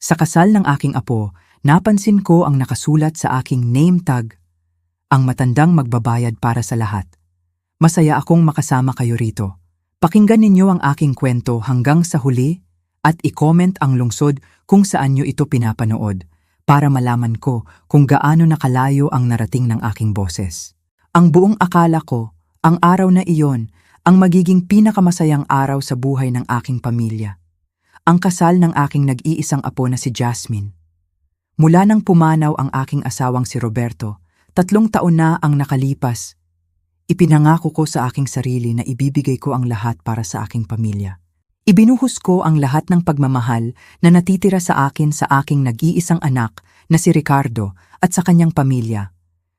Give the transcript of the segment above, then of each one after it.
Sa kasal ng aking apo, napansin ko ang nakasulat sa aking name tag, ang matandang magbabayad para sa lahat. Masaya akong makasama kayo rito. Pakinggan ninyo ang aking kwento hanggang sa huli at i-comment ang lungsod kung saan nyo ito pinapanood para malaman ko kung gaano nakalayo ang narating ng aking boses. Ang buong akala ko, ang araw na iyon, ang magiging pinakamasayang araw sa buhay ng aking pamilya. Ang kasal ng aking nag-iisang apo na si Jasmine. Mula nang pumanaw ang aking asawang si Roberto, 3 taon na ang nakalipas. Ipinangako ko sa aking sarili na ibibigay ko ang lahat para sa aking pamilya. Ibinuhos ko ang lahat ng pagmamahal na natitira sa akin sa aking nag-iisang anak na si Ricardo at sa kanyang pamilya.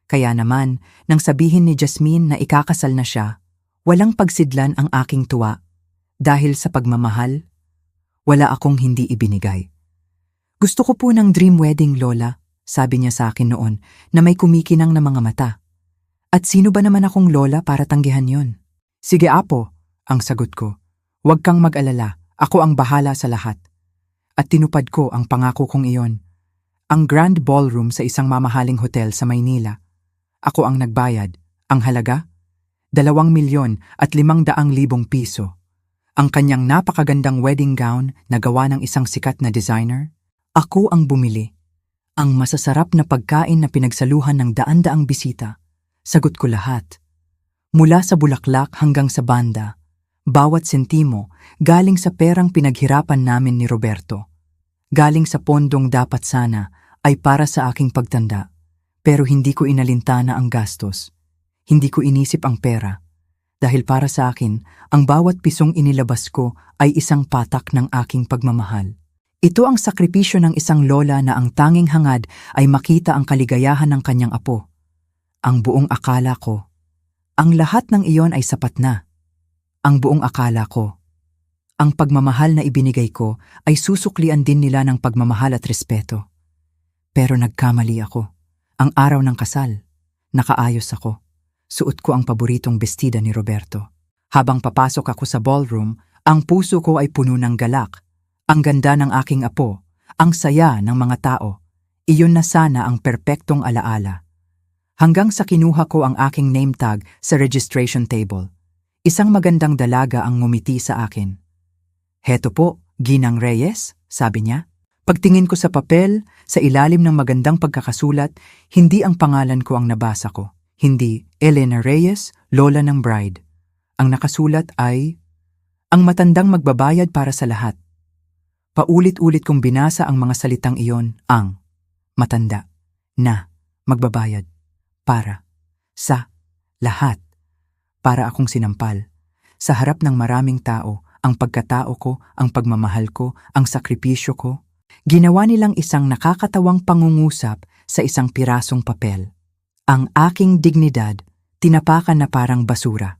Kaya naman, nang sabihin ni Jasmine na ikakasal na siya, walang pagsidlan ang aking tuwa. Dahil sa pagmamahal, wala akong hindi ibinigay. Gusto ko po ng dream wedding, Lola, sabi niya sa akin noon na may kumikinang na mga mata. At sino ba naman akong lola para tanggihan yon? Sige apo, ang sagot ko. Huwag kang mag-alala, ako ang bahala sa lahat. At tinupad ko ang pangako kong iyon. Ang grand ballroom sa isang mamahaling hotel sa Maynila. Ako ang nagbayad. Ang halaga? 2,500,000 piso. Ang kanyang napakagandang wedding gown na gawa ng isang sikat na designer. Ako ang bumili. Ang masasarap na pagkain na pinagsaluhan ng daan-daang bisita. Sagot ko lahat. Mula sa bulaklak hanggang sa banda, bawat sentimo galing sa perang pinaghirapan namin ni Roberto. Galing sa pondong dapat sana ay para sa aking pagtanda. Pero hindi ko inalintana ang gastos. Hindi ko inisip ang pera. Dahil para sa akin, ang bawat pisong inilabas ko ay isang patak ng aking pagmamahal. Ito ang sakripisyo ng isang lola na ang tanging hangad ay makita ang kaligayahan ng kanyang apo. Ang buong akala ko, ang lahat ng iyon ay sapat na. Ang buong akala ko, ang pagmamahal na ibinigay ko ay susuklian din nila ng pagmamahal at respeto. Pero nagkamali ako. Ang araw ng kasal, nakaayos ako. Suot ko ang paboritong bestida ni Roberto. Habang papasok ako sa ballroom, ang puso ko ay puno ng galak. Ang ganda ng aking apo, ang saya ng mga tao. Iyon na sana ang perpektong alaala. Hanggang sa kinuha ko ang aking name tag sa registration table. Isang magandang dalaga ang ngumiti sa akin. Heto po, Ginang Reyes, sabi niya. Pagtingin ko sa papel, sa ilalim ng magandang pagkakasulat, hindi ang pangalan ko ang nabasa ko. Hindi Elena Reyes, lola ng bride. Ang nakasulat ay, ang matandang magbabayad para sa lahat. Paulit-ulit kong binasa ang mga salitang iyon, ang matanda na magbabayad para sa lahat. Para akong sinampal. Sa harap ng maraming tao, ang pagkatao ko, ang pagmamahal ko, ang sakripisyo ko, ginawa nilang isang nakakatawang pangungusap sa isang pirasong papel. Ang aking dignidad, tinapakan na parang basura.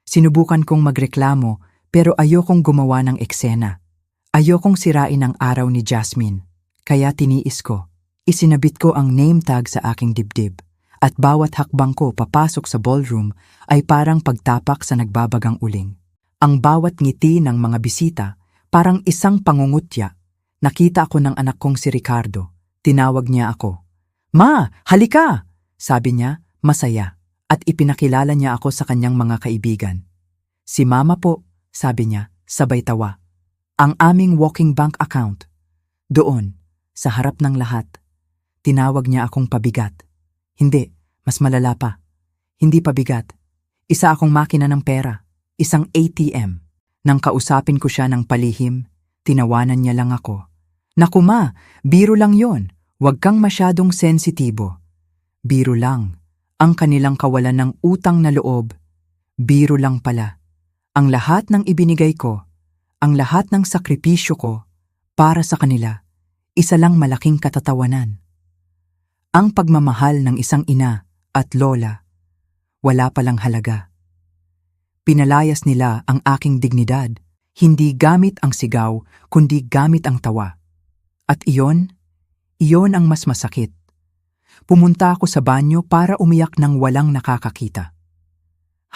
Sinubukan kong magreklamo pero ayokong gumawa ng eksena. Ayokong sirain ang araw ni Jasmine. Kaya tiniis ko. Isinabit ko ang name tag sa aking dibdib. At bawat hakbang ko papasok sa ballroom ay parang pagtapak sa nagbabagang uling. Ang bawat ngiti ng mga bisita parang isang pangungutya. Nakita ako ng anak kong si Ricardo. Tinawag niya ako. Ma, halika! Sabi niya, masaya, at ipinakilala niya ako sa kanyang mga kaibigan. Si Mama po, sabi niya, sabay tawa. Ang aming walking bank account. Doon, sa harap ng lahat, tinawag niya akong pabigat. Hindi, mas malala pa. Hindi pabigat. Isa akong makina ng pera, isang ATM. Nang kausapin ko siya ng palihim, tinawanan niya lang ako. Naku ma, biro lang yon. Huwag kang masyadong sensitibo. Biro lang. Ang kanilang kawalan ng utang na loob. Biro lang pala. Ang lahat ng ibinigay ko, ang lahat ng sakripisyo ko, para sa kanila, isa lang malaking katatawanan. Ang pagmamahal ng isang ina at lola, wala palang halaga. Pinalayas nila ang aking dignidad, hindi gamit ang sigaw, kundi gamit ang tawa. At iyon ang mas masakit. Pumunta ako sa banyo para umiyak ng walang nakakakita.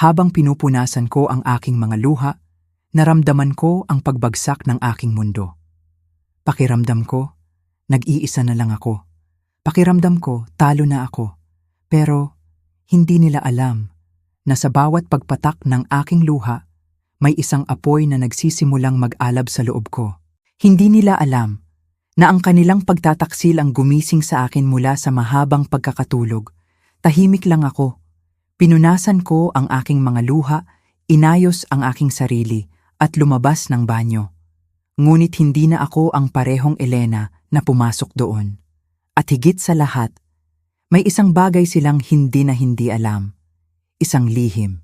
Habang pinupunasan ko ang aking mga luha, naramdaman ko ang pagbagsak ng aking mundo. Pakiramdam ko, Nag-iisa na lang ako. Pakiramdam ko, talo na ako. Pero hindi nila alam na sa bawat pagpatak ng aking luha, may isang apoy na nagsisimulang mag-alab sa loob ko. Hindi nila alam na ang kanilang pagtataksil ang gumising sa akin mula sa mahabang pagkakatulog. Tahimik lang ako. Pinunasan ko ang aking mga luha, inayos ang aking sarili at lumabas ng banyo. Ngunit hindi na ako ang parehong Elena na pumasok doon. At higit sa lahat, may isang bagay silang hindi alam. Isang lihim.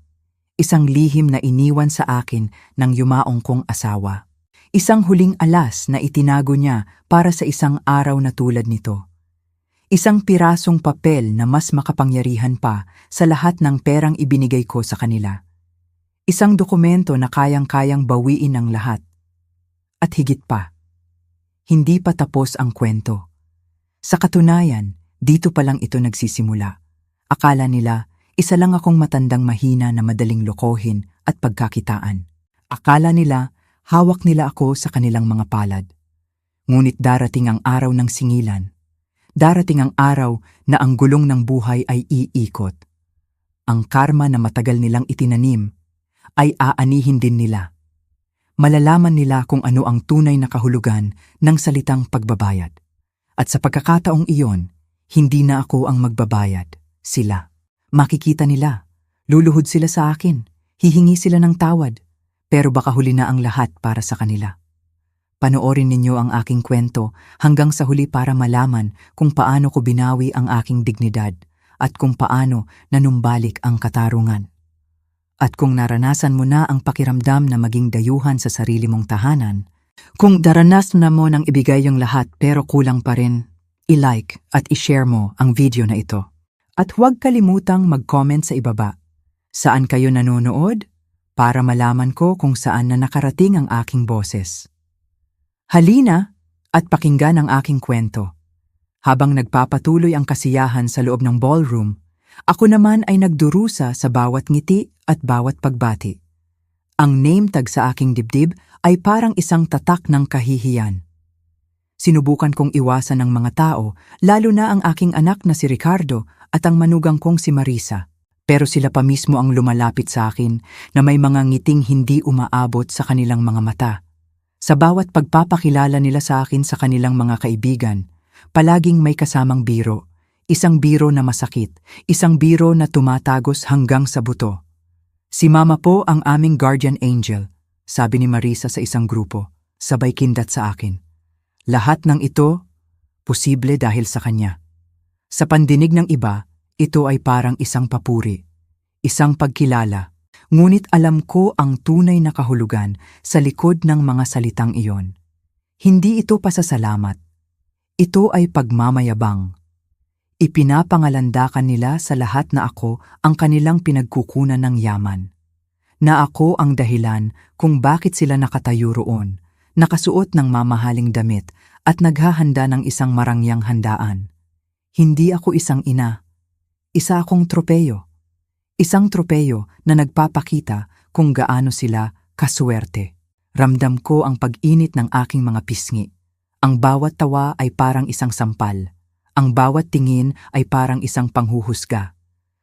Isang lihim na iniwan sa akin ng yumaong kong asawa. Isang huling alas na itinago niya para sa isang araw na tulad nito. Isang pirasong papel na mas makapangyarihan pa sa lahat ng perang ibinigay ko sa kanila. Isang dokumento na kayang-kayang bawiin ng lahat. At higit pa, hindi pa tapos ang kwento. Sa katunayan, dito pa lang ito nagsisimula. Akala nila, isa lang akong matandang mahina na madaling lokohin at pagkakitaan. Akala nila, hawak nila ako sa kanilang mga palad. Ngunit darating ang araw ng singilan. Darating ang araw na ang gulong ng buhay ay iikot. Ang karma na matagal nilang itinanim ay aanihin din nila. Malalaman nila kung ano ang tunay na kahulugan ng salitang pagbabayad. At sa pagkakataong iyon, hindi na ako ang magbabayad, sila. Makikita nila, luluhod sila sa akin, hihingi sila ng tawad, pero baka huli na ang lahat para sa kanila. Panoorin ninyo ang aking kwento hanggang sa huli para malaman kung paano ko binawi ang aking dignidad at kung paano nanumbalik ang katarungan. At kung naranasan mo na ang pakiramdam na maging dayuhan sa sarili mong tahanan, kung daranas na mo nang ibigay yung lahat pero kulang pa rin, i-like at i-share mo ang video na ito. At huwag kalimutang mag-comment sa ibaba. Saan kayo nanonood? Para malaman ko kung saan na nakarating ang aking boses. Halina at pakinggan ang aking kwento. Habang nagpapatuloy ang kasiyahan sa loob ng ballroom, ako naman ay nagdurusa sa bawat ngiti at bawat pagbati. Ang name tag sa aking dibdib ay parang isang tatak ng kahihiyan. Sinubukan kong iwasan ng mga tao, lalo na ang aking anak na si Ricardo at ang manugang kong si Marisa. Pero sila pa mismo ang lumalapit sa akin na may mga ngiting hindi umaabot sa kanilang mga mata. Sa bawat pagpapakilala nila sa akin sa kanilang mga kaibigan, palaging may kasamang biro. Isang biro na masakit, isang biro na tumatagos hanggang sa buto. Si Mama po ang aming guardian angel, sabi ni Marisa sa isang grupo, sabay kindat sa akin. Lahat ng ito, posible dahil sa kanya. Sa pandinig ng iba, ito ay parang isang papuri, isang pagkilala. Ngunit alam ko ang tunay na kahulugan sa likod ng mga salitang iyon. Hindi ito pasasalamat. Ito ay pagmamayabang. Ipinapangalandakan nila sa lahat na ako ang kanilang pinagkukunan ng yaman. Na ako ang dahilan kung bakit sila nakatayo roon, nakasuot ng mamahaling damit at naghahanda ng isang marangyang handaan. Hindi ako isang ina. Isa akong tropeyo. Isang tropeyo na nagpapakita kung gaano sila kaswerte. Ramdam ko ang pag-init ng aking mga pisngi. Ang bawat tawa ay parang isang sampal. Ang bawat tingin ay parang isang panghuhusga.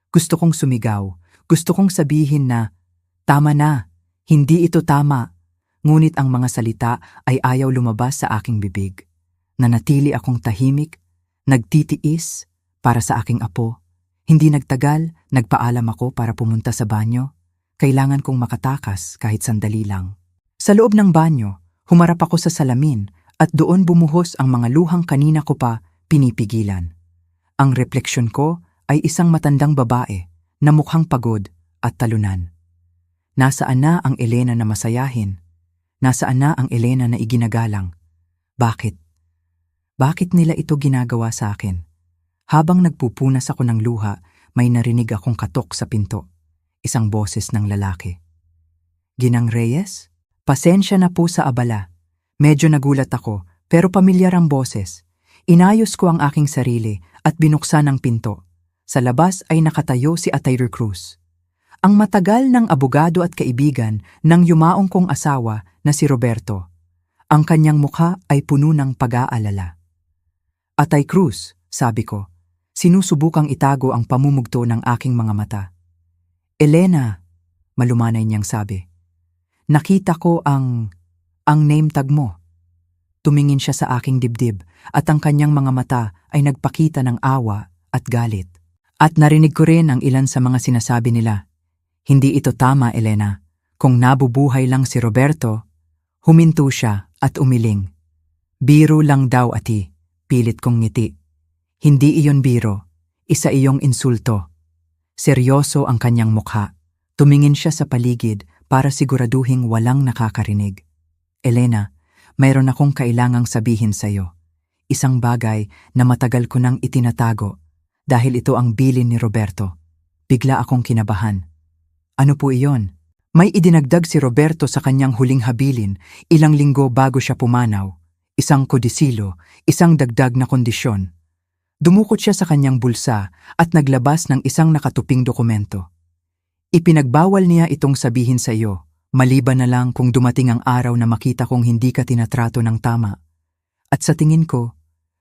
Gusto kong sumigaw. Gusto kong sabihin na, tama na, hindi ito tama. Ngunit ang mga salita ay ayaw lumabas sa aking bibig. Nanatili akong tahimik, nagtitiis para sa aking apo. Hindi nagtagal, nagpaalam ako para pumunta sa banyo. Kailangan kong makatakas kahit sandali lang. Sa loob ng banyo, humarap ako sa salamin at doon bumuhos ang mga luhang kanina ko pa pinipigilan. Ang refleksyon ko ay isang matandang babae na mukhang pagod at talunan. Nasaan na ang Elena na masayahin? Nasaan na ang Elena na iginagalang? Bakit? Bakit nila ito ginagawa sa akin? Habang nagpupunas ako ng luha, may narinig akong katok sa pinto. Isang boses ng lalaki. Ginang Reyes? Pasensya na po sa abala. Medyo nagulat ako, pero pamilyar ang boses. Inayos ko ang aking sarili at binuksan ang pinto. Sa labas ay nakatayo si Atayr Cruz. Ang matagal ng abogado at kaibigan ng yumaong kong asawa na si Roberto. Ang kanyang mukha ay puno ng pag-aalala. Atay Cruz, sabi ko. Sinusubukang itago ang pamumugto ng aking mga mata. Elena, malumanay niyang sabi. Nakita ko ang name tag mo. Tumingin siya sa aking dibdib at ang kanyang mga mata ay nagpakita ng awa at galit. At narinig ko rin ang ilan sa mga sinasabi nila. Hindi ito tama, Elena. Kung nabubuhay lang si Roberto, huminto siya at umiling. Biro lang daw, ati. Pilit kong ngiti. Hindi iyon biro. Isa iyong insulto. Seryoso ang kanyang mukha. Tumingin siya sa paligid para siguraduhing walang nakakarinig. Elena, mayroon akong kailangang sabihin sa'yo. Isang bagay na matagal ko nang itinatago dahil ito ang bilin ni Roberto. Bigla akong kinabahan. Ano po iyon? May idinagdag si Roberto sa kanyang huling habilin ilang linggo bago siya pumanaw. Isang kodisilo, isang dagdag na kondisyon. Dumukot siya sa kanyang bulsa at naglabas ng isang nakatuping dokumento. Ipinagbawal niya itong sabihin sa iyo, maliban na lang kung dumating ang araw na makita kong hindi ka tinatrato ng tama. At sa tingin ko,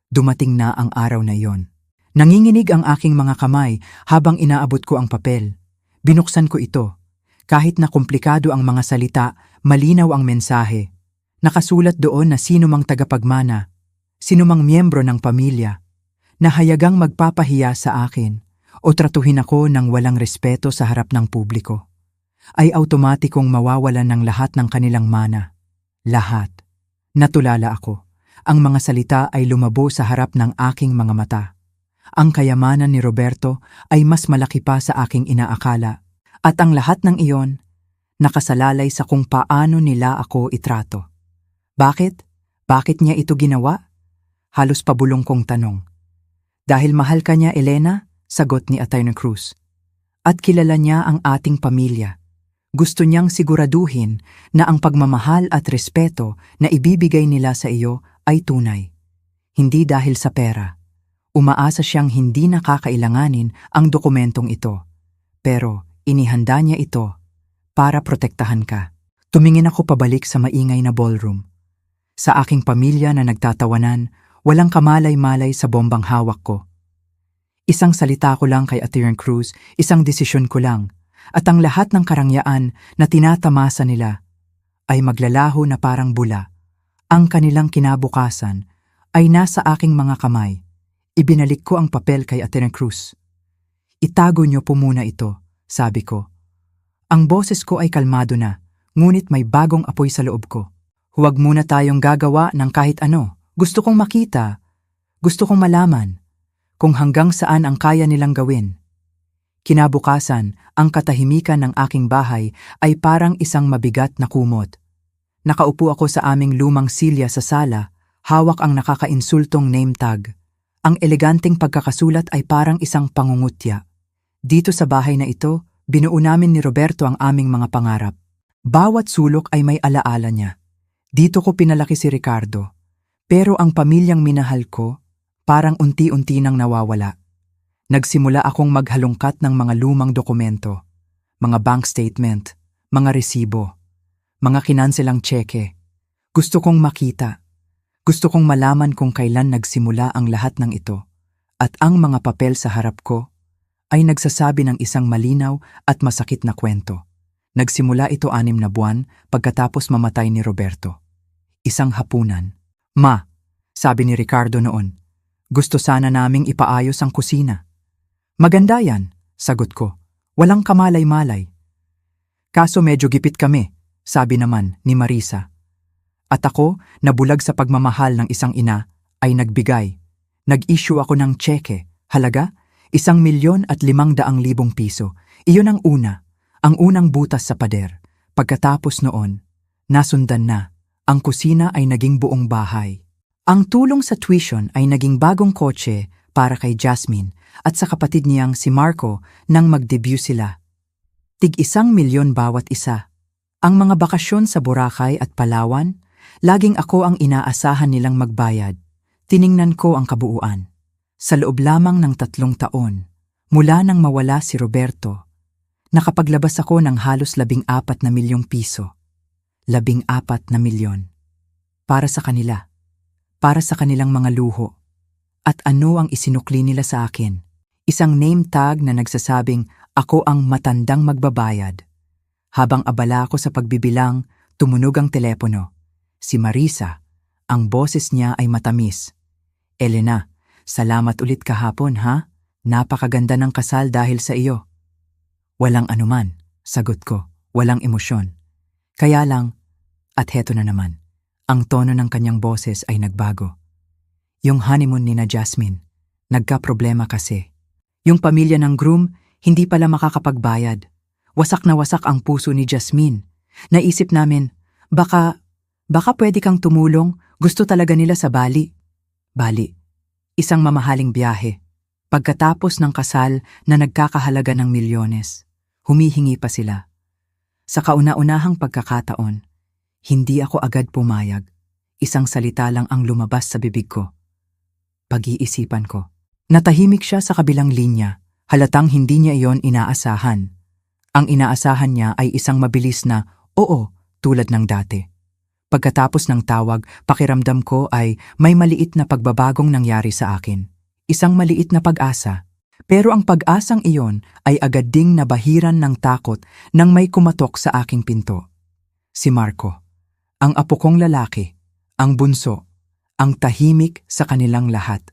dumating na ang araw na iyon. Nanginginig ang aking mga kamay habang inaabot ko ang papel. Binuksan ko ito. Kahit na komplikado ang mga salita, malinaw ang mensahe. Nakasulat doon na sino mang tagapagmana, sino mang miyembro ng pamilya, na hayagang magpapahiya sa akin o tratuhin ako ng walang respeto sa harap ng publiko, ay automatikong mawawalan ng lahat ng kanilang mana. Lahat. Natulala ako. Ang mga salita ay lumabo sa harap ng aking mga mata. Ang kayamanan ni Roberto ay mas malaki pa sa aking inaakala. At ang lahat ng iyon, nakasalalay sa kung paano nila ako itrato. Bakit? Bakit niya ito ginawa? Halos pabulong kong tanong. Dahil mahal ka niya, Elena, sagot ni Atty. Cruz. At kilala niya ang ating pamilya. Gusto niyang siguraduhin na ang pagmamahal at respeto na ibibigay nila sa iyo ay tunay. Hindi dahil sa pera. Umaasa siyang hindi nakakailanganin ang dokumentong ito. Pero inihanda niya ito para protektahan ka. Tumingin ako pabalik sa maingay na ballroom. Sa aking pamilya na nagtatawanan, walang kamalay-malay sa bombang hawak ko. Isang salita ko lang kay Atty. Cruz, isang desisyon ko lang, at ang lahat ng karangyaan na tinatamasa nila ay maglalaho na parang bula. Ang kanilang kinabukasan ay nasa aking mga kamay. Ibinalik ko ang papel kay Atty. Cruz. Itago niyo po muna ito, sabi ko. Ang boses ko ay kalmado na, ngunit may bagong apoy sa loob ko. Huwag muna tayong gagawa ng kahit ano. Gusto kong makita. Gusto kong malaman kung hanggang saan ang kaya nilang gawin. Kinabukasan, ang katahimikan ng aking bahay ay parang isang mabigat na kumot. Nakaupo ako sa aming lumang silya sa sala, hawak ang nakakainsultong name tag. Ang eleganteng pagkakasulat ay parang isang pangungutya. Dito sa bahay na ito, binuo namin ni Roberto ang aming mga pangarap. Bawat sulok ay may alaala niya. Dito ko pinalaki si Ricardo. Pero ang pamilyang minahal ko, parang unti-unti nang nawawala. Nagsimula akong maghalongkat ng mga lumang dokumento, mga bank statement, mga resibo, mga kinanselang tseke. Gusto kong makita. Gusto kong malaman kung kailan nagsimula ang lahat ng ito. At ang mga papel sa harap ko ay nagsasabi ng isang malinaw at masakit na kwento. Nagsimula ito 6 na buwan pagkatapos mamatay ni Roberto. Isang hapunan. Ma, sabi ni Ricardo noon, gusto sana naming ipaayos ang kusina. Maganda yan, sagot ko. Walang kamalay-malay. Kaso medyo gipit kami, sabi naman ni Marisa. At ako, nabulag sa pagmamahal ng isang ina, ay nagbigay. Nag-issue ako ng tseke, halaga, 1,500,000 piso. Iyon ang una, ang unang butas sa pader. Pagkatapos noon, nasundan na. Ang kusina ay naging buong bahay. Ang tulong sa tuition ay naging bagong kotse para kay Jasmine at sa kapatid niyang si Marco nang mag-debut sila. Tig 1,000,000 bawat isa. Ang mga bakasyon sa Boracay at Palawan, laging ako ang inaasahan nilang magbayad. Tiningnan ko ang kabuuan. Sa loob lamang ng 3 taon, mula nang mawala si Roberto, nakapaglabas ako ng halos 14 na milyong piso. 14 na milyon. Para sa kanila. Para sa kanilang mga luho. At ano ang isinukli nila sa akin? Isang name tag na nagsasabing ako ang matandang magbabayad. Habang abala ako sa pagbibilang, tumunog ang telepono. Si Marisa. Ang boses niya ay matamis. Elena, salamat ulit kahapon ha? Napakaganda ng kasal dahil sa iyo. Walang anuman, sagot ko, walang emosyon. Kaya lang, at heto na naman, ang tono ng kanyang boses ay nagbago. Yung honeymoon ni na Jasmine, nagka-problema kasi. Yung pamilya ng groom, hindi pala makakapagbayad. Wasak na wasak ang puso ni Jasmine. Naisip namin, baka pwede kang tumulong, gusto talaga nila sa Bali. Bali, isang mamahaling biyahe. Pagkatapos ng kasal na nagkakahalaga ng milyones, humihingi pa sila. Sa kauna-unahang pagkakataon, hindi ako agad pumayag. Isang salita lang ang lumabas sa bibig ko. Pag-iisipan ko. Natahimik siya sa kabilang linya, halatang hindi niya iyon inaasahan. Ang inaasahan niya ay isang mabilis na oo tulad ng dati. Pagkatapos ng tawag, pakiramdam ko ay may maliit na pagbabagong nangyari sa akin. Isang maliit na pag-asa. Pero ang pag-asang iyon ay agad ding nabahiran ng takot nang may kumatok sa aking pinto. Si Marco, ang apo kong lalaki, ang bunso, ang tahimik sa kanilang lahat.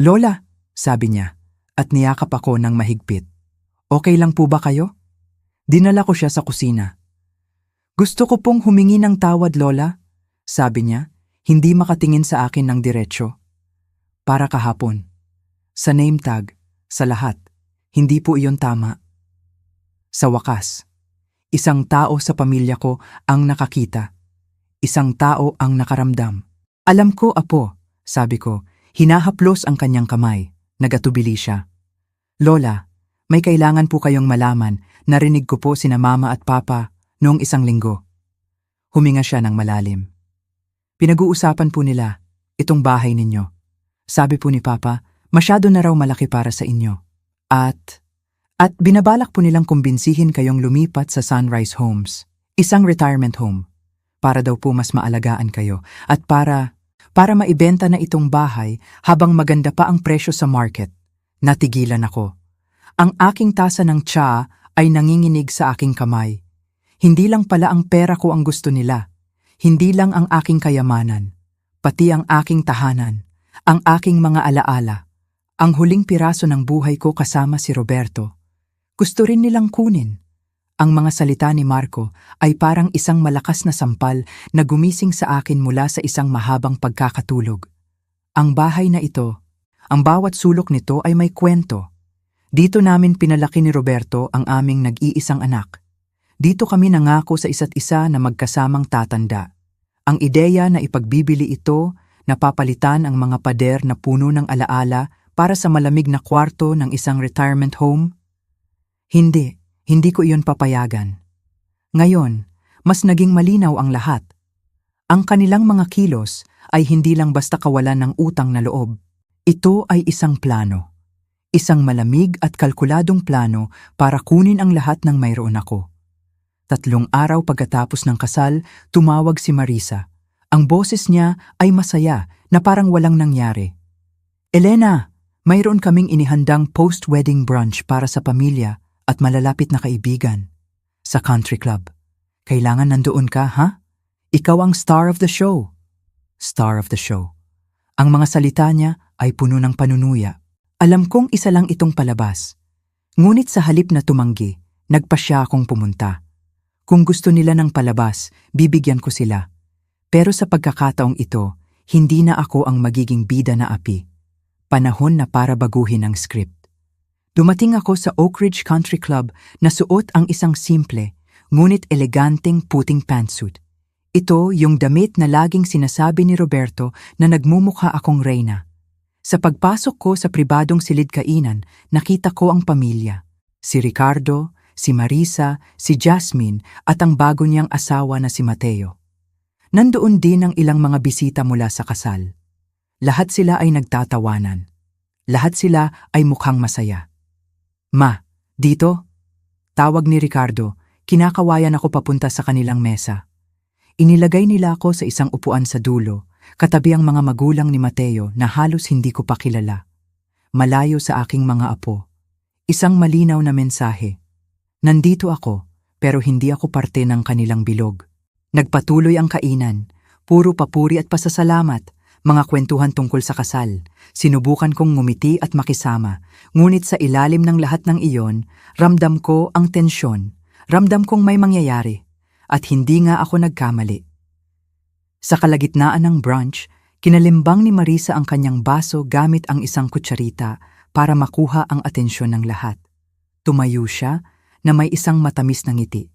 Lola, sabi niya, at niyakap ako ng mahigpit. Okay lang po ba kayo? Dinala ko siya sa kusina. Gusto ko pong humingi ng tawad, Lola, sabi niya, hindi makatingin sa akin ng diretsyo. Para kahapon. Sa name tag, sa lahat, hindi po iyon tama. Sa wakas, isang tao sa pamilya ko ang nakakita. Isang tao ang nakaramdam. Alam ko, apo, sabi ko, hinahaplos ang kanyang kamay. Nagatubili siya. Lola, may kailangan po kayong malaman, narinig ko po sina mama at papa noong isang linggo. Huminga siya ng malalim. Pinag-uusapan po nila, itong bahay ninyo. Sabi po ni Papa, masyado na raw malaki para sa inyo. At binabalak po nilang kumbinsihin kayong lumipat sa Sunrise Homes, isang retirement home. Para daw po mas maalagaan kayo at para maibenta na itong bahay habang maganda pa ang presyo sa market. Natigilan ako. Ang aking tasa ng tsaa ay nanginginig sa aking kamay. Hindi lang pala ang pera ko ang gusto nila. Hindi lang ang aking kayamanan. Pati ang aking tahanan. Ang aking mga alaala, ang huling piraso ng buhay ko kasama si Roberto. Gusto rin nilang kunin. Ang mga salita ni Marco ay parang isang malakas na sampal na gumising sa akin mula sa isang mahabang pagkakatulog. Ang bahay na ito, ang bawat sulok nito ay may kwento. Dito namin pinalaki ni Roberto ang aming nag-iisang anak. Dito kami nangako sa isa't isa na magkasamang tatanda. Ang ideya na ipagbibili ito, napapalitan ang mga pader na puno ng alaala para sa malamig na kwarto ng isang retirement home? Hindi ko iyon papayagan. Ngayon, mas naging malinaw ang lahat. Ang kanilang mga kilos ay hindi lang basta kawalan ng utang na loob. Ito ay isang plano. Isang malamig at kalkuladong plano para kunin ang lahat ng mayroon ako. 3 araw pagkatapos ng kasal, tumawag si Marisa. Ang boses niya ay masaya na parang walang nangyari. Elena, mayroon kaming inihandang post-wedding brunch para sa pamilya at malalapit na kaibigan. Sa country club. Kailangan nandoon ka, ha? Ikaw ang star of the show. Star of the show. Ang mga salita niya ay puno ng panunuya. Alam kong isa lang itong palabas. Ngunit sa halip na tumanggi, nagpasya akong pumunta. Kung gusto nila ng palabas, bibigyan ko sila. Pero sa pagkakataong ito, hindi na ako ang magiging bida na api. Panahon na para baguhin ang script. Dumating ako sa Oak Ridge Country Club na suot ang isang simple, ngunit eleganteng puting pantsuit. Ito yung damit na laging sinasabi ni Roberto na nagmumukha akong reyna. Sa pagpasok ko sa pribadong silid-kainan, nakita ko ang pamilya. Si Ricardo, si Marisa, si Jasmine at ang bago niyang asawa na si Mateo. Nandoon din ang ilang mga bisita mula sa kasal. Lahat sila ay nagtatawanan. Lahat sila ay mukhang masaya. Ma, dito? Tawag ni Ricardo, kinakawayan ako papunta sa kanilang mesa. Inilagay nila ako sa isang upuan sa dulo katabi ang mga magulang ni Mateo na halos hindi ko pa kilala. Malayo sa aking mga apo. Isang malinaw na mensahe. Nandito ako, pero hindi ako parte ng kanilang bilog. Nagpatuloy ang kainan, puro papuri at pasasalamat, mga kwentuhan tungkol sa kasal. Sinubukan kong ngumiti at makisama, ngunit sa ilalim ng lahat ng iyon, ramdam ko ang tensyon, ramdam kong may mangyayari, at hindi nga ako nagkamali. Sa kalagitnaan ng brunch, kinalimbang ni Marisa ang kanyang baso gamit ang isang kutsarita para makuha ang atensyon ng lahat. Tumayo siya na may isang matamis na ngiti.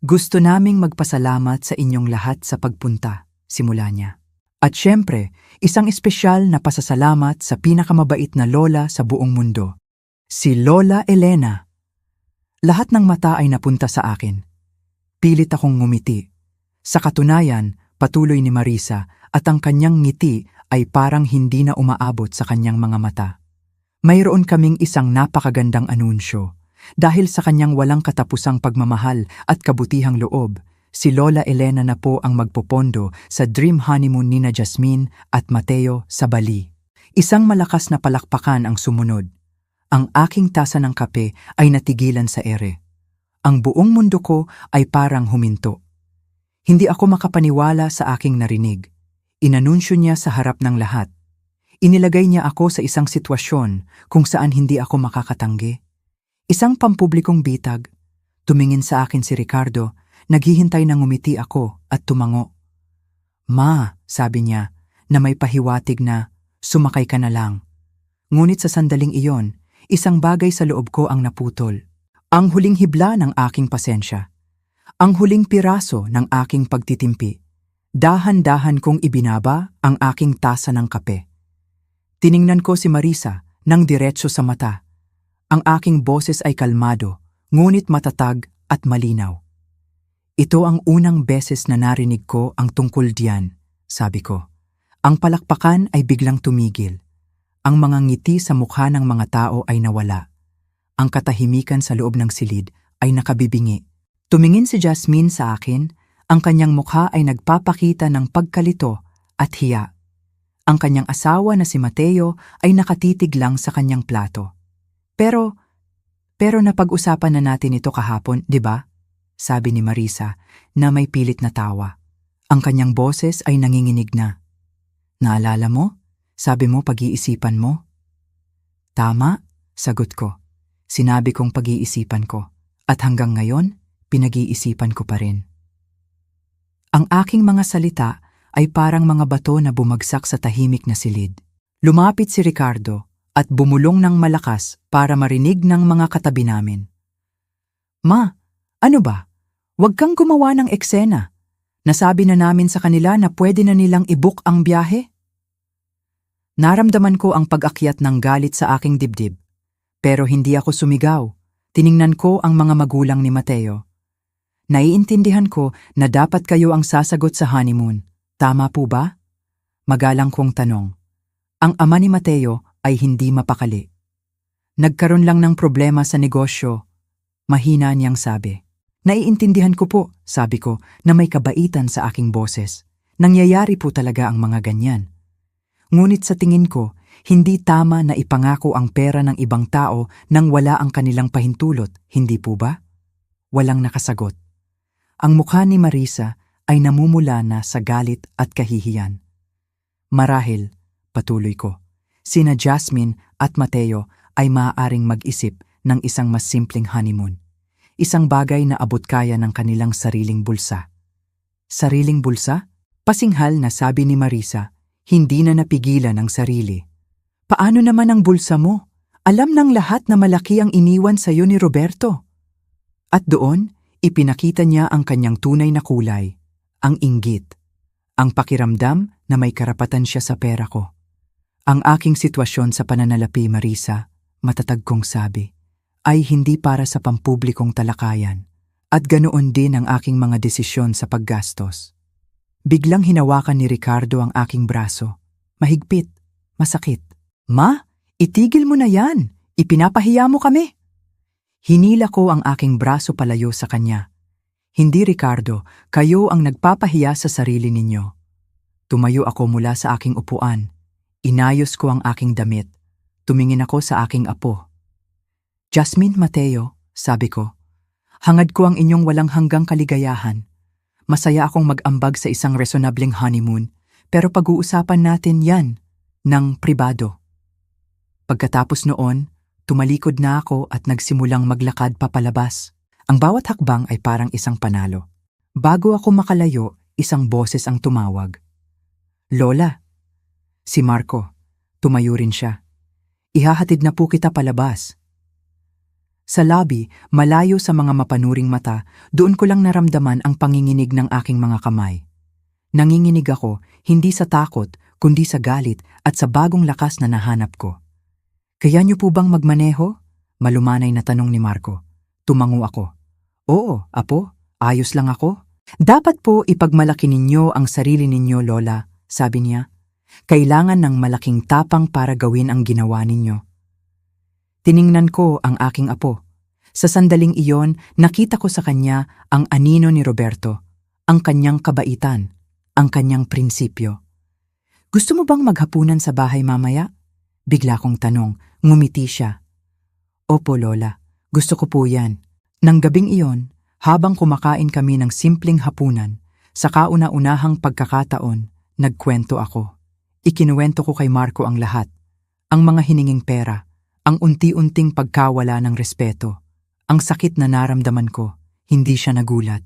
Gusto naming magpasalamat sa inyong lahat sa pagpunta, simula niya. At syempre, isang espesyal na pasasalamat sa pinakamabait na lola sa buong mundo, si Lola Elena. Lahat ng mata ay napunta sa akin. Pilit akong ngumiti. Sa katunayan, patuloy ni Marisa at ang kanyang ngiti ay parang hindi na umaabot sa kanyang mga mata. Mayroon kaming isang napakagandang anunsyo. Dahil sa kanyang walang katapusang pagmamahal at kabutihang loob, si Lola Elena na po ang magpopondo sa dream honeymoon nina Jasmine at Mateo sa Bali. Isang malakas na palakpakan ang sumunod. Ang aking tasa ng kape ay natigilan sa ere. Ang buong mundo ko ay parang huminto. Hindi ako makapaniwala sa aking narinig. Inanunsyo niya sa harap ng lahat. Inilagay niya ako sa isang sitwasyon kung saan hindi ako makakatanggi. Isang pampublikong bitag. Tumingin sa akin si Ricardo, naghihintay na ngumiti ako at tumango. Ma, sabi niya, na may pahiwatig na, sumakay ka na lang. Ngunit sa sandaling iyon, isang bagay sa loob ko ang naputol. Ang huling hibla ng aking pasensya. Ang huling piraso ng aking pagtitimpi. Dahan-dahan kong ibinaba ang aking tasa ng kape. Tiningnan ko si Marisa nang diretso sa mata. Ang aking boses ay kalmado, ngunit matatag at malinaw. Ito ang unang beses na narinig ko ang tungkol diyan, sabi ko. Ang palakpakan ay biglang tumigil. Ang mga ngiti sa mukha ng mga tao ay nawala. Ang katahimikan sa loob ng silid ay nakabibingi. Tumingin si Jasmine sa akin, ang kanyang mukha ay nagpapakita ng pagkalito at hiya. Ang kanyang asawa na si Mateo ay nakatitig lang sa kanyang plato. Pero napag-usapan na natin ito kahapon, di ba? Sabi ni Marisa na may pilit na tawa. Ang kanyang boses ay nanginginig na. Naalala mo? Sabi mo pag-iisipan mo? Tama, sagot ko. Sinabi kong pag-iisipan ko. At hanggang ngayon, pinag-iisipan ko pa rin. Ang aking mga salita ay parang mga bato na bumagsak sa tahimik na silid. Lumapit si Ricardo at bumulong ng malakas para marinig ng mga katabi namin. Ma, ano ba? Huwag kang gumawa ng eksena. Nasabi na namin sa kanila na pwede na nilang i-book ang biyahe. Naramdaman ko ang pag-akyat ng galit sa aking dibdib. Pero hindi ako sumigaw. Tiningnan ko ang mga magulang ni Mateo. Naiintindihan ko na dapat kayo ang sasagot sa honeymoon. Tama po ba? Magalang kong tanong. Ang ama ni Mateo ay hindi mapakali. Nagkaroon lang ng problema sa negosyo. Mahina niyang sabi. Naiintindihan ko po, sabi ko, na may kabaitan sa aking boses. Nangyayari po talaga ang mga ganyan. Ngunit sa tingin ko, hindi tama na ipangako ang pera ng ibang tao nang wala ang kanilang pahintulot, hindi po ba? Walang nakasagot. Ang mukha ni Marisa ay namumula na sa galit at kahihiyan. Marahil, patuloy ko, sina Jasmine at Mateo ay maaaring mag-isip ng isang mas simpleng honeymoon. Isang bagay na abot kaya ng kanilang sariling bulsa. Sariling bulsa? Pasinghal na sabi ni Marisa, hindi na napigilan ang sarili. Paano naman ang bulsa mo? Alam ng lahat na malaki ang iniwan sa iyo ni Roberto. At doon, ipinakita niya ang kanyang tunay na kulay, ang inggit, ang pakiramdam na may karapatan siya sa pera ko. Ang aking sitwasyon sa pananalapi, Marisa, matatag kong sabi, ay hindi para sa pampublikong talakayan, at ganoon din ang aking mga desisyon sa paggastos. Biglang hinawakan ni Ricardo ang aking braso. Mahigpit, masakit. Ma, itigil mo na yan. Ipinapahiya mo kami. Hinila ko ang aking braso palayo sa kanya. Hindi, Ricardo, kayo ang nagpapahiya sa sarili ninyo. Tumayo ako mula sa aking upuan. Inayos ko ang aking damit. Tumingin ako sa aking apo. Jasmine Mateo, sabi ko, hangad ko ang inyong walang hanggang kaligayahan. Masaya akong mag-ambag sa isang resonableng honeymoon, pero pag-uusapan natin yan ng pribado. Pagkatapos noon, tumalikod na ako at nagsimulang maglakad papalabas. Ang bawat hakbang ay parang isang panalo. Bago ako makalayo, isang boses ang tumawag. Lola. Si Marco. Tumayo rin siya. Ihahatid na po kita palabas. Sa lobby, malayo sa mga mapanuring mata, doon ko lang naramdaman ang panginginig ng aking mga kamay. Nanginginig ako, hindi sa takot, kundi sa galit at sa bagong lakas na nahanap ko. Kaya niyo po bang magmaneho? Malumanay na tanong ni Marco. Tumango ako. Oo, apo, ayos lang ako. Dapat po ipagmalaki ninyo ang sarili ninyo, Lola, sabi niya. Kailangan ng malaking tapang para gawin ang ginawa ninyo. Tiningnan ko ang aking apo. Sa sandaling iyon, nakita ko sa kanya ang anino ni Roberto, ang kanyang kabaitan, ang kanyang prinsipyo. Gusto mo bang maghapunan sa bahay mamaya? Bigla kong tanong, ngumiti siya. Opo, Lola, gusto ko po yan. Nang gabing iyon, habang kumakain kami ng simpleng hapunan, sa kauna-unahang pagkakataon, nagkwento ako. Ikinuwento ko kay Marco ang lahat, ang mga hininging pera, ang unti-unting pagkawala ng respeto, ang sakit na naramdaman ko, hindi siya nagulat.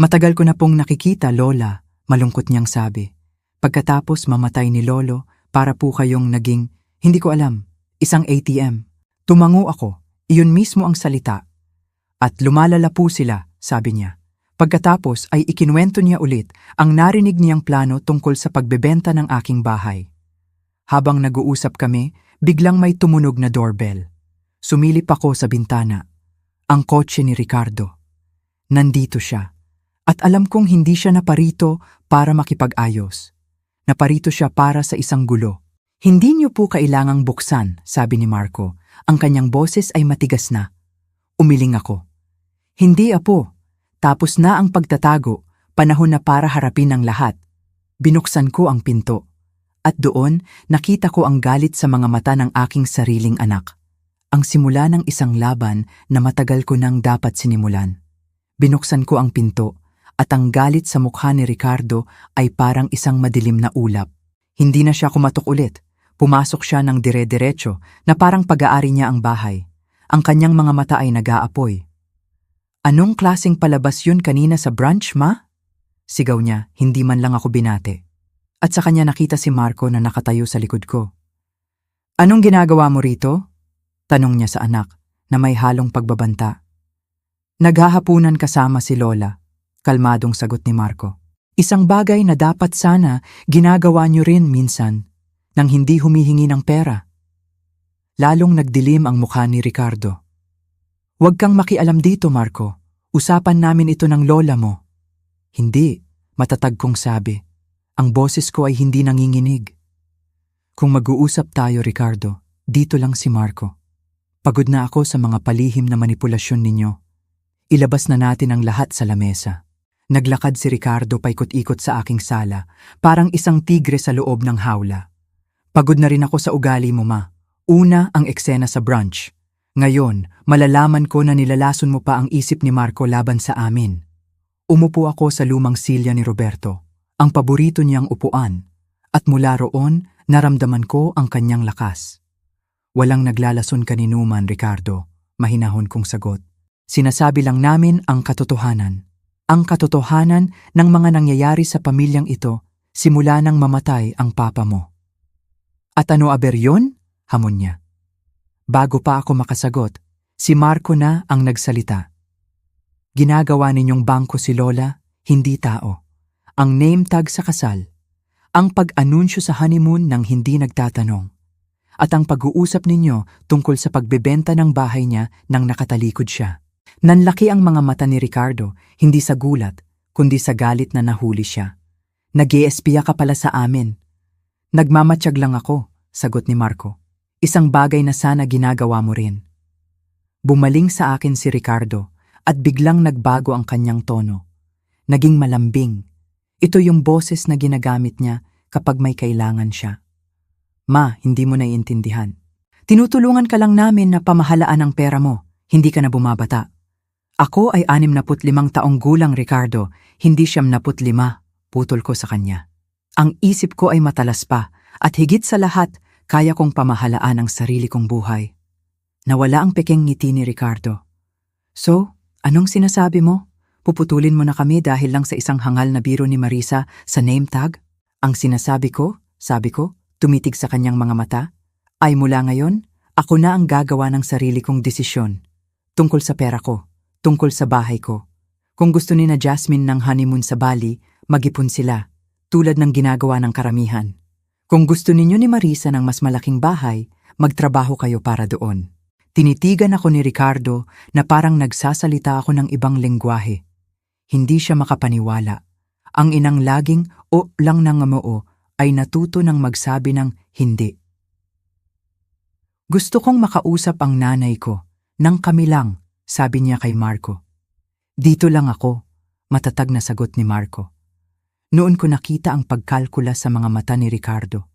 Matagal ko na pong nakikita, Lola, malungkot niyang sabi. Pagkatapos mamatay ni Lolo, para po kayong naging, hindi ko alam, isang ATM. Tumango ako, iyon mismo ang salita. At lumalala po sila, sabi niya. Pagkatapos ay ikinuwento niya ulit ang narinig niyang plano tungkol sa pagbebenta ng aking bahay. Habang nag-uusap kami, biglang may tumunog na doorbell. Sumilip ako sa bintana. Ang kotse ni Ricardo. Nandito siya. At alam kong hindi siya naparito para makipag-ayos. Naparito siya para sa isang gulo. Hindi niyo po kailangang buksan, sabi ni Marco. Ang kanyang boses ay matigas na. Umiling ako. Hindi, apo. Tapos na ang pagtatago, panahon na para harapin ang lahat. Binuksan ko ang pinto. At doon, nakita ko ang galit sa mga mata ng aking sariling anak. Ang simula ng isang laban na matagal ko nang dapat sinimulan. Binuksan ko ang pinto, at ang galit sa mukha ni Ricardo ay parang isang madilim na ulap. Hindi na siya kumatok ulit. Pumasok siya ng dire-diretso na parang pag-aari niya ang bahay. Ang kanyang mga mata ay nag-aapoy. Anong klaseng palabas yun kanina sa brunch, ma? Sigaw niya, hindi man lang ako binate. At sa kanya nakita si Marco na nakatayo sa likod ko. Anong ginagawa mo rito? Tanong niya sa anak na may halong pagbabanta. Naghahapunan kasama si Lola, kalmadong sagot ni Marco. Isang bagay na dapat sana ginagawa niyo rin minsan nang hindi humihingi ng pera. Lalong nagdilim ang mukha ni Ricardo. Huwag kang makialam dito, Marco. Usapan namin ito ng lola mo. Hindi, matatag kong sabi. Ang boses ko ay hindi nanginginig. Kung mag-uusap tayo, Ricardo, dito lang si Marco. Pagod na ako sa mga palihim na manipulasyon ninyo. Ilabas na natin ang lahat sa lamesa. Naglakad si Ricardo paikot-ikot sa aking sala, parang isang tigre sa loob ng hawla. Pagod na rin ako sa ugali mo, ma. Una ang eksena sa brunch. Ngayon, malalaman ko na nilalason mo pa ang isip ni Marco laban sa amin. Umupo ako sa lumang silya ni Roberto, ang paborito niyang upuan, at mula roon, naramdaman ko ang kanyang lakas. Walang naglalason kaninuman, Ricardo, mahinahon kong sagot. Sinasabi lang namin ang katotohanan. Ang katotohanan ng mga nangyayari sa pamilyang ito simula nang mamatay ang papa mo. At ano aber yun? Hamon niya. Bago pa ako makasagot, si Marco na ang nagsalita. Ginagawa ninyong bangko si Lola, hindi tao. Ang name tag sa kasal. Ang pag-anunsyo sa honeymoon nang hindi nagtatanong. At ang pag-uusap ninyo tungkol sa pagbebenta ng bahay niya nang nakatalikod siya. Nanlaki ang mga mata ni Ricardo, hindi sa gulat, kundi sa galit na nahuli siya. Nag-i-espiya ka pala sa amin. Nagmamatsyag lang ako, sagot ni Marco. Isang bagay na sana ginagawa mo rin. Bumaling sa akin si Ricardo at biglang nagbago ang kanyang tono. Naging malambing. Ito yung boses na ginagamit niya kapag may kailangan siya. Ma, hindi mo naiintindihan. Tinutulungan ka lang namin na pamahalaan ang pera mo, hindi ka na bumabata. Ako ay 65 taong gulang, Ricardo, hindi 75, putol ko sa kanya. Ang isip ko ay matalas pa, at higit sa lahat, kaya kong pamahalaan ang sarili kong buhay. Nawala ang pekeng ngiti ni Ricardo. So, anong sinasabi mo? Puputulin mo na kami dahil lang sa isang hangal na biro ni Marisa sa name tag? Ang sinasabi ko, sabi ko, tumitig sa kanyang mga mata, ay mula ngayon, ako na ang gagawa ng sarili kong desisyon. Tungkol sa pera ko, tungkol sa bahay ko. Kung gusto ni na Jasmine ng honeymoon sa Bali, mag-ipon sila, tulad ng ginagawa ng karamihan. Kung gusto ninyo ni Marisa ng mas malaking bahay, magtrabaho kayo para doon. Tinitigan ako ni Ricardo na parang nagsasalita ako ng ibang lengguwahe. Hindi siya makapaniwala. Ang inang laging o lang nangamoo ay natuto ng magsabi ng hindi. Gusto kong makausap ang nanay ko, nang kami lang, sabi niya kay Marco. Dito lang ako, matatag na sagot ni Marco. Noon ko nakita ang pagkalkula sa mga mata ni Ricardo.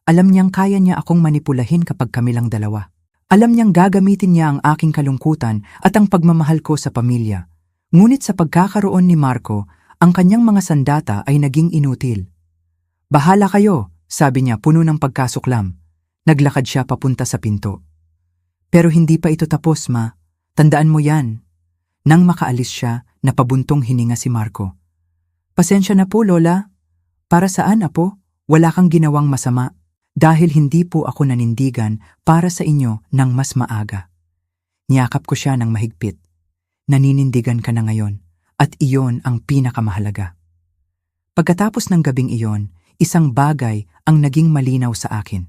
Alam niyang kaya niya akong manipulahin kapag kami lang dalawa. Alam niyang gagamitin niya ang aking kalungkutan at ang pagmamahal ko sa pamilya. Ngunit sa pagkakaroon ni Marco, ang kanyang mga sandata ay naging inutil. Bahala kayo, sabi niya puno ng pagkasuklam. Naglakad siya papunta sa pinto. Pero hindi pa ito tapos, ma. Tandaan mo yan. Nang makaalis siya, napabuntong hininga si Marco. Pasensya na po, Lola. Para saan, apo? Wala kang ginawang masama. Dahil hindi po ako nanindigan para sa inyo ng mas maaga. Niyakap ko siya ng mahigpit. Naninindigan ka na ngayon, at iyon ang pinakamahalaga. Pagkatapos ng gabing iyon, isang bagay ang naging malinaw sa akin.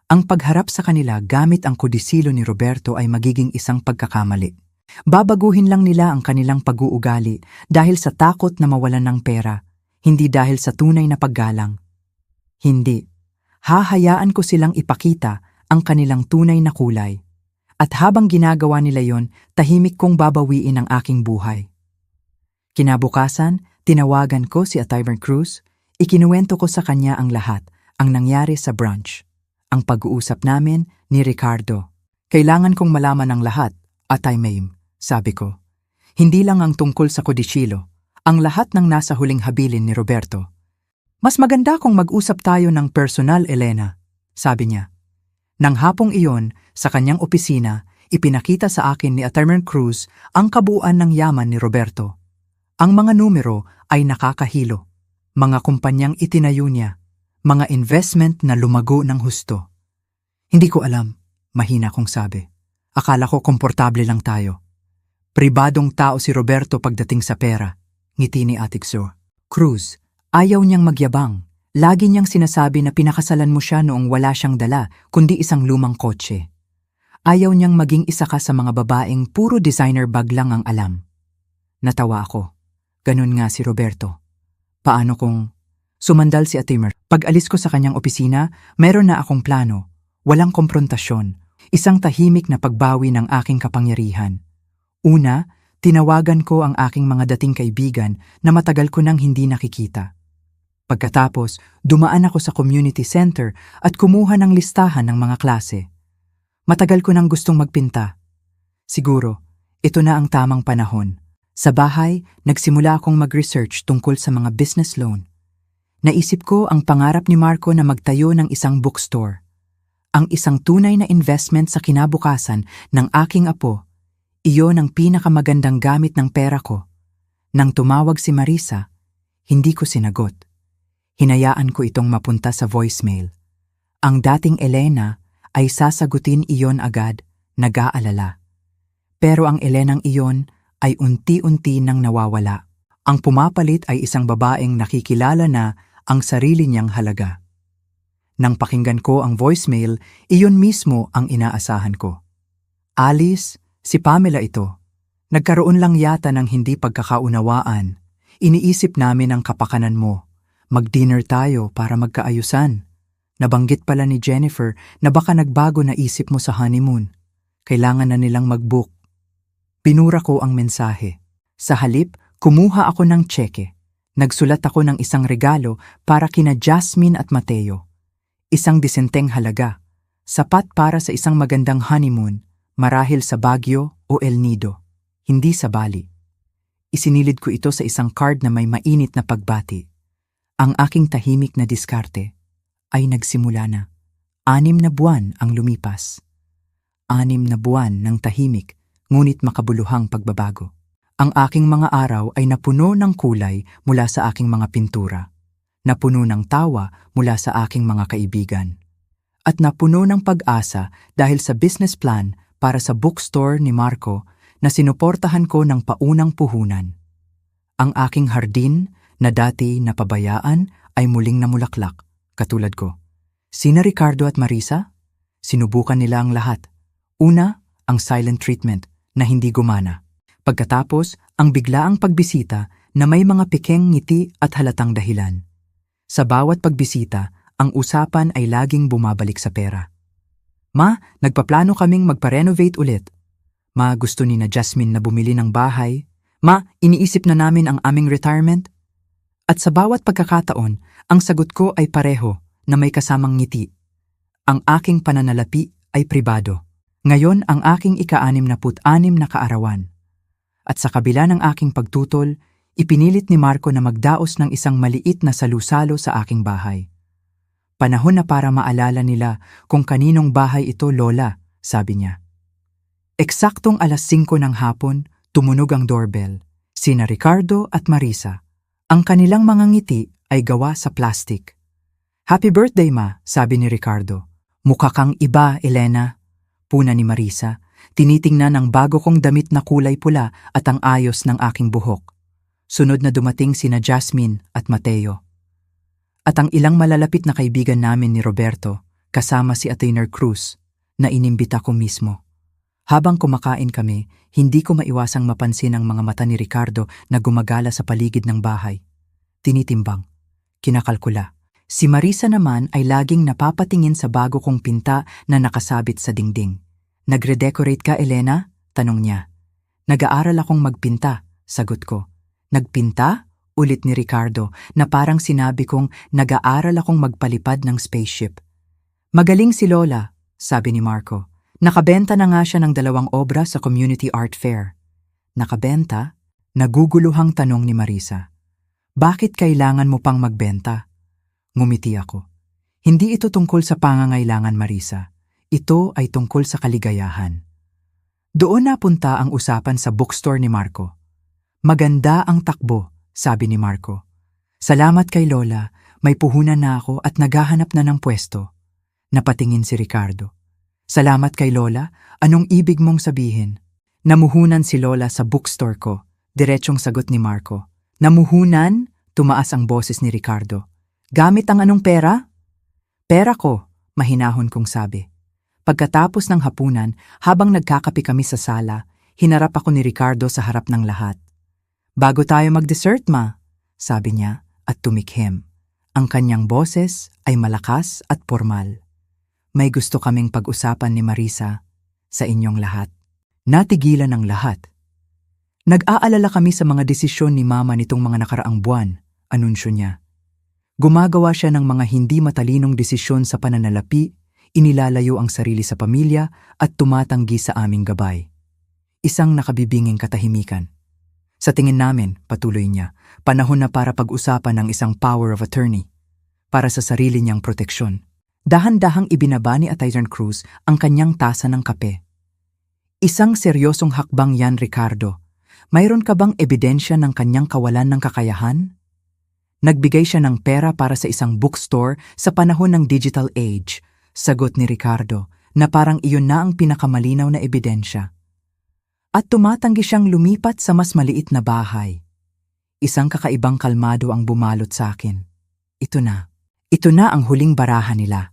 Ang pagharap sa kanila gamit ang kodisilo ni Roberto ay magiging isang pagkakamali. Babaguhin lang nila ang kanilang pag-uugali dahil sa takot na mawalan ng pera, hindi dahil sa tunay na paggalang. Hindi. Hahayaan ko silang ipakita ang kanilang tunay na kulay. At habang ginagawa nila yon, tahimik kong babawiin ang aking buhay. Kinabukasan, tinawagan ko si Ataymer Cruz, ikinuwento ko sa kanya ang lahat, ang nangyari sa brunch. Ang pag-uusap namin ni Ricardo. Kailangan kong malaman ang lahat, Ataymer, sabi ko. Hindi lang ang tungkol sa kodisilo, ang lahat ng nasa huling habilin ni Roberto. Mas maganda kung mag-usap tayo ng personal, Elena, sabi niya. Nang hapong iyon, sa kanyang opisina, ipinakita sa akin ni Ataymer Cruz ang kabuuan ng yaman ni Roberto. Ang mga numero ay nakakahilo. Mga kumpanyang itinayo niya. Mga investment na lumago ng husto. Hindi ko alam, mahina kong sabi. Akala ko komportable lang tayo. Pribadong tao si Roberto pagdating sa pera, ngiti ni Ate Xo. Cruz, ayaw niyang magyabang. Lagi niyang sinasabi na pinakasalan mo siya noong wala siyang dala, kundi isang lumang kotse. Ayaw niyang maging isa ka sa mga babaeng puro designer bag lang ang alam. Natawa ako. Ganun nga si Roberto. Paano kung... Sumandal si Ataymer. Pag-alis ko sa kanyang opisina, meron na akong plano. Walang komprontasyon. Isang tahimik na pagbawi ng aking kapangyarihan. Una, tinawagan ko ang aking mga dating kaibigan na matagal ko nang hindi nakikita. Pagkatapos, dumaan ako sa community center at kumuha ng listahan ng mga klase. Matagal ko nang gustong magpinta. Siguro, ito na ang tamang panahon. Sa bahay, nagsimula akong mag-research tungkol sa mga business loan. Naisip ko ang pangarap ni Marco na magtayo ng isang bookstore. Ang isang tunay na investment sa kinabukasan ng aking apo. Iyon ang pinakamagandang gamit ng pera ko. Nang tumawag si Marisa, hindi ko sinagot. Hinayaan ko itong mapunta sa voicemail. Ang dating Elena ay sasagutin iyon agad, nag-aalala. Pero ang Elenang iyon ay unti-unti nang nawawala. Ang pumapalit ay isang babaeng nakikilala na ang sarili niyang halaga. Nang pakinggan ko ang voicemail, iyon mismo ang inaasahan ko. Alice, si Pamela ito. Nagkaroon lang yata ng hindi pagkakaunawaan. Iniisip namin ang kapakanan mo. Mag-dinner tayo para magkaayusan. Nabanggit pala ni Jennifer na baka nagbago na isip mo sa honeymoon. Kailangan na nilang mag-book. Binura ko ang mensahe. Sa halip, kumuha ako ng tseke. Nagsulat ako ng isang regalo para kina Jasmine at Mateo. Isang disenteng halaga, sapat para sa isang magandang honeymoon, marahil sa Baguio o El Nido, hindi sa Bali. Isinilid ko ito sa isang card na may mainit na pagbati. Ang aking tahimik na diskarte ay nagsimula na. 6 na buwan ang lumipas. 6 na buwan ng tahimik, ngunit makabuluhang pagbabago. Ang aking mga araw ay napuno ng kulay mula sa aking mga pintura, napuno ng tawa mula sa aking mga kaibigan, at napuno ng pag-asa dahil sa business plan para sa bookstore ni Marco na sinuportahan ko ng paunang puhunan. Ang aking hardin na dati napabayaan ay muling namulaklak, katulad ko. Sina Ricardo at Marisa? Sinubukan nila ang lahat. Una, ang silent treatment na hindi gumana. Pagkatapos, ang biglaang pagbisita na may mga pikeng ngiti at halatang dahilan. Sa bawat pagbisita, ang usapan ay laging bumabalik sa pera. Ma, nagpaplano kaming magpa-renovate ulit. Ma, gusto ni na Jasmine na bumili ng bahay. Ma, iniisip na namin ang aming retirement. At sa bawat pagkakataon, ang sagot ko ay pareho na may kasamang ngiti. Ang aking pananalapi ay pribado. Ngayon ang aking ika-66 na kaarawan. At sa kabila ng aking pagtutol, ipinilit ni Marco na magdaos ng isang maliit na salusalo sa aking bahay. Panahon na para maalala nila kung kaninong bahay ito, Lola, sabi niya. Eksaktong 5:00 ng hapon, tumunog ang doorbell. Sina Ricardo at Marisa. Ang kanilang mga ngiti ay gawa sa plastic. Happy birthday, Ma, sabi ni Ricardo. Mukha kang iba, Elena. Puna ni Marisa. Tinitingnan ang bago kong damit na kulay pula at ang ayos ng aking buhok. Sunod na dumating sina Jasmine at Mateo. At ang ilang malalapit na kaibigan namin ni Roberto, kasama si Atener Cruz, na inimbita ko mismo. Habang kumakain kami, hindi ko maiwasang mapansin ang mga mata ni Ricardo na gumagala sa paligid ng bahay. Tinitimbang, kinakalkula. Si Marisa naman ay laging napapatingin sa bago kong pinta na nakasabit sa dingding. Nagre-decorate ka, Elena? Tanong niya. Nag-aaral akong magpinta, sagot ko. Nagpinta? Ulit ni Ricardo na parang sinabi kong nag-aaral akong magpalipad ng spaceship. Magaling si Lola, sabi ni Marco. Nakabenta na nga siya ng 2 obra sa Community Art Fair. Nakabenta? Naguguluhang tanong ni Marisa. Bakit kailangan mo pang magbenta? Ngumiti ako. Hindi ito tungkol sa pangangailangan, Marisa. Ito ay tungkol sa kaligayahan. Doon napunta ang usapan sa bookstore ni Marco. Maganda ang takbo, sabi ni Marco. Salamat kay Lola, may puhunan na ako at naghahanap na ng pwesto. Napatingin si Ricardo. Salamat kay Lola, anong ibig mong sabihin? Namuhunan si Lola sa bookstore ko, diretsong sagot ni Marco. Namuhunan? Tumaas ang boses ni Ricardo. Gamit ang anong pera? Pera ko, mahinahon kong sabi. Pagkatapos ng hapunan, habang nagkakape kami sa sala, hinarap ako ni Ricardo sa harap ng lahat. Bago tayo mag-dessert, Ma, sabi niya at tumikhim. Ang kanyang boses ay malakas at formal. May gusto kaming pag-usapan ni Marisa sa inyong lahat. Natigilan ang lahat. Nag-aalala kami sa mga desisyon ni Mama nitong mga nakaraang buwan, anunsyo niya. Gumagawa siya ng mga hindi matalinong desisyon sa pananalapi, inilalayo ang sarili sa pamilya at tumatanggi sa aming gabay. Isang nakabibinging katahimikan. Sa tingin namin, patuloy niya, panahon na para pag-usapan ng isang power of attorney para sa sarili niyang proteksyon. Dahan-dahang ibinaba ni Atener Cruz ang kanyang tasa ng kape. Isang seryosong hakbang yan, Ricardo. Mayroon ka bang ebidensya ng kanyang kawalan ng kakayahan? Nagbigay siya ng pera para sa isang bookstore sa panahon ng digital age, sagot ni Ricardo, na parang iyon na ang pinakamalinaw na ebidensya. At tumatanggi siyang lumipat sa mas maliit na bahay. Isang kakaibang kalmado ang bumalot sa akin. Ito na ang huling barahan nila.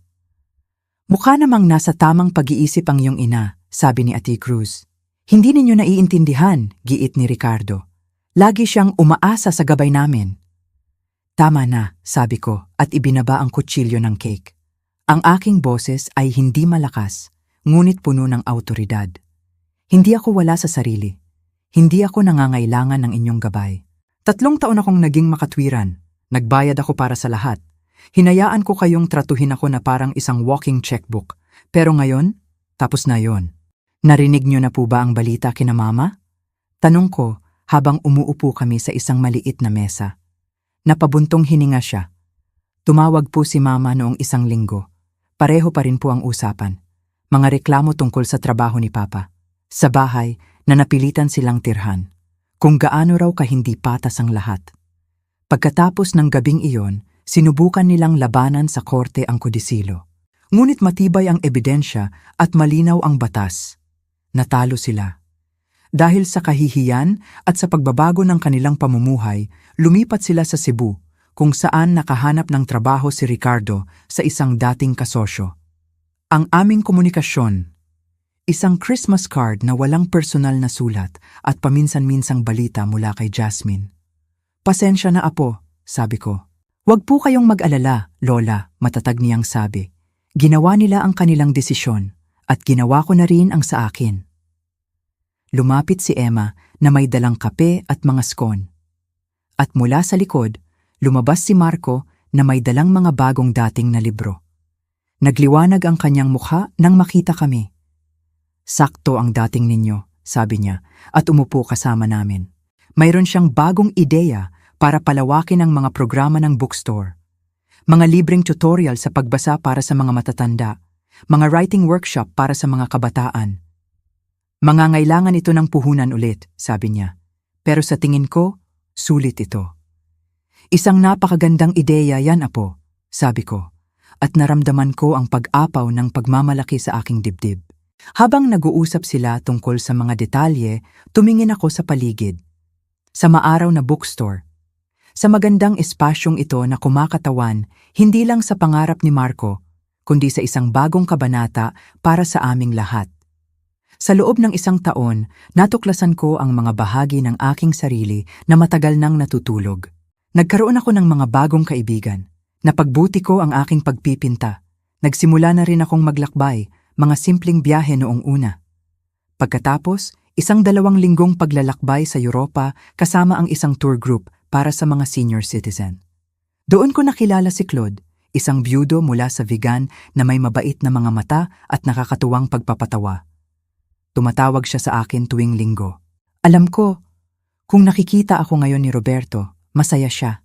Mukha namang nasa tamang pag-iisip ang iyong ina, sabi ni Ate Cruz. Hindi ninyo naiintindihan, giit ni Ricardo. Lagi siyang umaasa sa gabay namin. Tama na, sabi ko at ibinaba ang kutsilyo ng cake. Ang aking boses ay hindi malakas, ngunit puno ng awtoridad. Hindi ako wala sa sarili. Hindi ako nangangailangan ng inyong gabay. 3 taon akong naging makatwiran. Nagbayad ako para sa lahat. Hinayaan ko kayong tratuhin ako na parang isang walking checkbook. Pero ngayon, tapos na yon. Narinig niyo na po ba ang balita kina mama? Tanong ko habang umuupo kami sa isang maliit na mesa. Napabuntong hininga siya. Tumawag po si mama noong 1 linggo. Pareho pa rin po ang usapan. Mga reklamo tungkol sa trabaho ni papa. Sa bahay na napilitan silang tirhan. Kung gaano raw kahindi patas ang lahat. Pagkatapos ng gabing iyon, sinubukan nilang labanan sa korte ang kodisilo. Ngunit matibay ang ebidensya at malinaw ang batas. Natalo sila. Dahil sa kahihiyan at sa pagbabago ng kanilang pamumuhay, lumipat sila sa Cebu, kung saan nakahanap ng trabaho si Ricardo sa isang dating kasosyo. Ang aming komunikasyon, isang Christmas card na walang personal na sulat at paminsan-minsang balita mula kay Jasmine. Pasensya na apo, sabi ko. Huwag po kayong mag-alala, Lola, matatag niyang sabi. Ginawa nila ang kanilang desisyon at ginawa ko na rin ang sa akin. Lumapit si Emma na may dalang kape at mga scone. At mula sa likod, lumabas si Marco na may dalang mga bagong dating na libro. Nagliwanag ang kanyang mukha nang makita kami. Sakto ang dating ninyo, sabi niya, at umupo kasama namin. Mayroon siyang bagong ideya para palawakin ang mga programa ng bookstore. Mga libreng tutorial sa pagbasa para sa mga matatanda, mga writing workshop para sa mga kabataan. Mangangailangan ito ng puhunan ulit, sabi niya. Pero sa tingin ko, sulit ito. Isang napakagandang ideya yan, apo, sabi ko, at naramdaman ko ang pag-apaw ng pagmamalaki sa aking dibdib. Habang nag-uusap sila tungkol sa mga detalye, tumingin ako sa paligid. Sa maaraw na bookstore. Sa magandang espasyong ito na kumakatawan, hindi lang sa pangarap ni Marco, kundi sa isang bagong kabanata para sa aming lahat. Sa loob ng 1 taon, natuklasan ko ang mga bahagi ng aking sarili na matagal nang natutulog. Nagkaroon ako ng mga bagong kaibigan. Napagbuti ko ang aking pagpipinta. Nagsimula na rin akong maglakbay, mga simpleng biyahe noong una. Pagkatapos, 1-2 linggong paglalakbay sa Europa kasama ang isang tour group para sa mga senior citizen. Doon ko nakilala si Claude, isang byudo mula sa Vigan na may mabait na mga mata at nakakatuwang pagpapatawa. Tumatawag siya sa akin tuwing linggo. Alam ko, kung nakikita ako ngayon ni Roberto, masaya siya.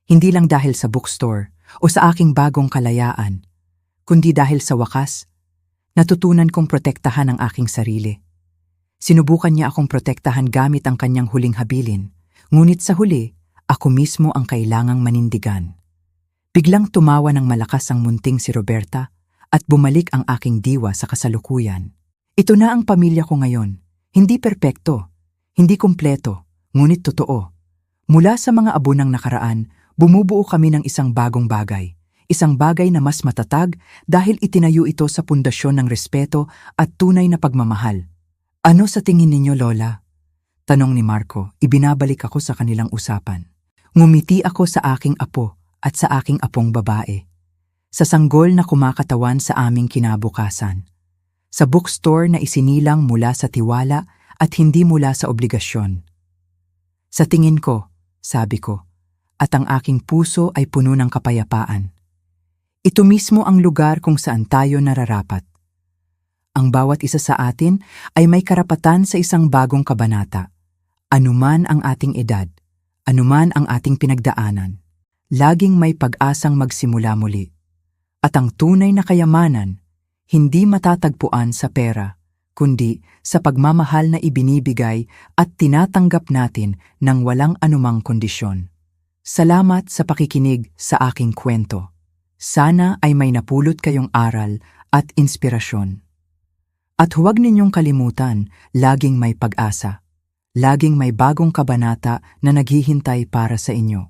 Hindi lang dahil sa bookstore o sa aking bagong kalayaan, kundi dahil sa wakas, natutunan kong protektahan ang aking sarili. Sinubukan niya akong protektahan gamit ang kanyang huling habilin, ngunit sa huli, ako mismo ang kailangang manindigan. Biglang tumawa ng malakas ang munting si Roberta at bumalik ang aking diwa sa kasalukuyan. Ito na ang pamilya ko ngayon. Hindi perpekto, hindi kumpleto, ngunit totoo. Mula sa mga abo ng nakaraan, bumubuo kami ng isang bagong bagay. Isang bagay na mas matatag dahil itinayo ito sa pundasyon ng respeto at tunay na pagmamahal. Ano sa tingin ninyo, Lola? Tanong ni Marco, ibinabalik ako sa kanilang usapan. Ngumiti ako sa aking apo at sa aking apong babae. Sa sanggol na kumakatawan sa aming kinabukasan. Sa bookstore na isinilang mula sa tiwala at hindi mula sa obligasyon. Sa tingin ko, sabi ko, at ang aking puso ay puno ng kapayapaan. Ito mismo ang lugar kung saan tayo nararapat. Ang bawat isa sa atin ay may karapatan sa isang bagong kabanata. Anuman ang ating edad, anuman ang ating pinagdaanan, laging may pag-asang magsimula muli. At ang tunay na kayamanan, hindi matatagpuan sa pera, kundi sa pagmamahal na ibinibigay at tinatanggap natin ng walang anumang kondisyon. Salamat sa pakikinig sa aking kwento. Sana ay may napulot kayong aral at inspirasyon. At huwag ninyong kalimutan, laging may pag-asa. Laging may bagong kabanata na naghihintay para sa inyo.